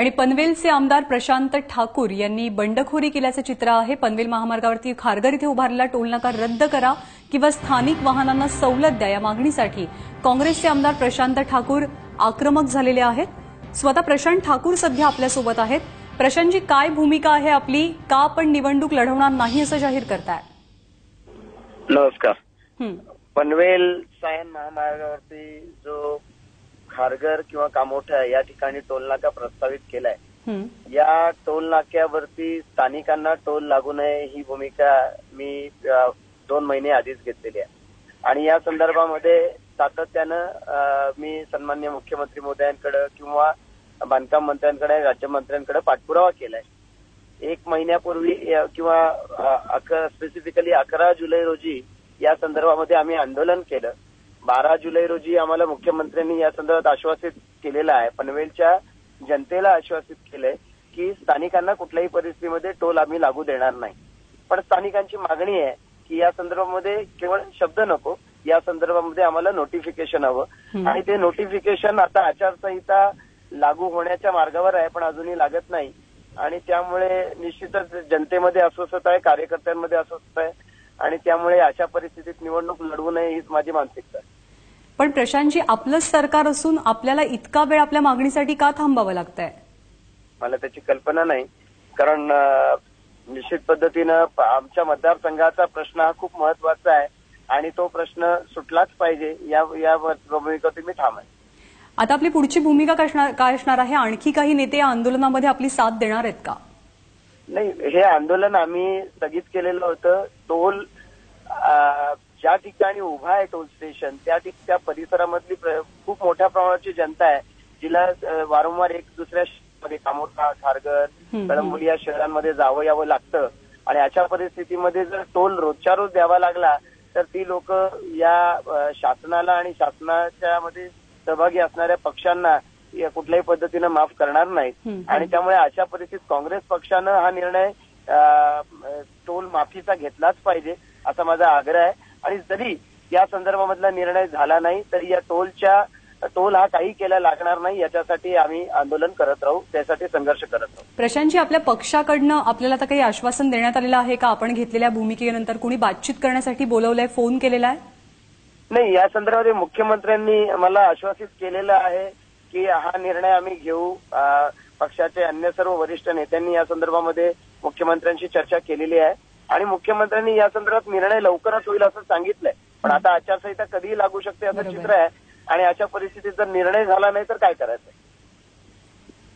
आणि पनवेलचे आमदार प्रशांत ठाकूर यांनी बंडखोरी केल्याचं चित्र आहे। पनवेल महामार्गावरती खारघर इथे उभारलेला टोलनाका रद्द करा किंवा स्थानिक वाहनांना सवलत द्या या मागणीसाठी काँग्रेसचे आमदार प्रशांत ठाकूर आक्रमक झालेले आहेत। स्वतः प्रशांत ठाकूर सध्या आपल्यासोबत आहेत। प्रशांतजी, काय भूमिका आहे आपली? का आपण निवडणूक लढवणार नाही असं जाहीर करताय? नमस्कार। पनवेल सायन महामार्गावरती जो खारघर किंवा कामोठा या ठिकाणी टोल नाका प्रस्तावित केलाय, या टोल नाक्यावरती स्थानिकांना टोल लागू नये ही भूमिका मी 2 महिने आधीच घेतलेली आहे आणि या संदर्भामध्ये सातत्यानं मी सन्माननीय मुख्यमंत्री महोदयांकडे किंवा बांधकाम मंत्र्यांकडे, राज्यमंत्र्यांकडे पाठपुरावा केलाय। 1 महिन्यापूर्वी किंवा स्पेसिफिकली 11 जुलै रोजी या संदर्भामध्ये आम्ही आंदोलन केलं। 12 जुलै रोजी आम्हाला मुख्यमंत्र्यांनी या संदर्भात आश्वासित केलेलं आहे, पनवेलच्या जनतेला आश्वासित केलंय की स्थानिकांना कुठल्याही परिस्थितीमध्ये टोल आम्ही लागू देणार नाही। पण स्थानिकांची मागणी आहे की या संदर्भामध्ये केवळ शब्द नको, या संदर्भामध्ये आम्हाला नोटिफिकेशन हवं आणि ते नोटिफिकेशन आता आचारसंहिता लागू होण्याच्या मार्गावर आहे पण अजूनही लागत नाही आणि त्यामुळे निश्चितच जनतेमध्ये अस्वस्थता आहे, कार्यकर्त्यांमध्ये अस्वस्थता आहे आणि त्यामुळे अशा परिस्थितीत निवडणूक लढवू नये हीच माझी मानसिकता आहे। पण प्रशांतजी, आपलंच सरकार असून आपल्याला इतका वेळ आपल्या मागणीसाठी का थांबावं लागतंय? मला त्याची कल्पना नाही, कारण निश्चित पद्धतीनं आमच्या मतदारसंघाचा प्रश्न हा खूप महत्वाचा आहे आणि तो प्रश्न सुटलाच पाहिजे या भूमिकेवरती मी ठाम आहे। आता आपली पुढची भूमिका काय असणार आहे? आणखी काही नेते या आंदोलनामध्ये आपली साथ देणार आहेत का? नाही, हे आंदोलन आम्ही स्थगित केलेलं होतं। टोल ज्या ठिकाणी उभा आहे टोल स्टेशन त्या परिसरामधली खूप मोठ्या प्रमाणाची जनता आहे, जिला वारंवार एक दुसऱ्या शहरामध्ये कामोठा, खारघर, कळंबोली या शहरांमध्ये जावं यावं लागतं आणि अशा परिस्थितीमध्ये जर टोल रोजच्या रोज द्यावा लागला तर ती लोक या शासनाला आणि शासनाच्या मध्ये सहभागी असणाऱ्या पक्षांना कुठल्याही पद्धतीनं माफ करणार नाहीत आणि त्यामुळे अशा परिस्थितीत काँग्रेस पक्षानं हा निर्णय टोल माफीचा घेतलाच पाहिजे असा माझा आग्रह आहे आणि जरी या संदर्भामधला निर्णय झाला नाही तरी या टोल हा काही केला लागणार नाही याच्यासाठी आम्ही आंदोलन करत राहू, त्यासाठी संघर्ष करत राहू। प्रशांतजी, आपल्या पक्षाकडनं आपल्याला आता काही आश्वासन देण्यात आलेलं आहे का? आपण घेतलेल्या भूमिकेनंतर कोणी बातचीत करण्यासाठी बोलवलंय, फोन केलेला आहे? नाही, या संदर्भात मुख्यमंत्र्यांनी मला आश्वासित केलेलं आहे की हा निर्णय आम्ही घेऊ। पक्षाचे अन्य सर्व वरिष्ठ नेत्यांनी या संदर्भामध्ये मुख्यमंत्र्यांशी चर्चा केलेली आहे आणि मुख्यमंत्र्यांनी या संदर्भात निर्णय लवकरच होईल असं सांगितलंय। पण आता आचारसंहिता कधीही लागू शकते असं चित्र आहे आणि अशा परिस्थितीत जर निर्णय झाला नाही तर काय करायचं?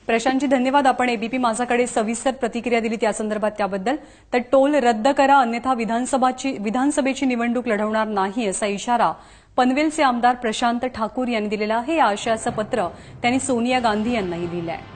प्रशांतजी, धन्यवाद। आपण एबीपी माझाकडे सविस्तर प्रतिक्रिया दिली त्या संदर्भात त्याबद्दल। तर टोल रद्द करा अन्यथा विधानसभेची निवडणूक लढवणार नाही असा इशारा पनवेलचे आमदार प्रशांत ठाकूर यांनी दिलेला आहे। या आशयाचं पत्र त्यांनी सोनिया गांधी यांनाही दिलं आहे।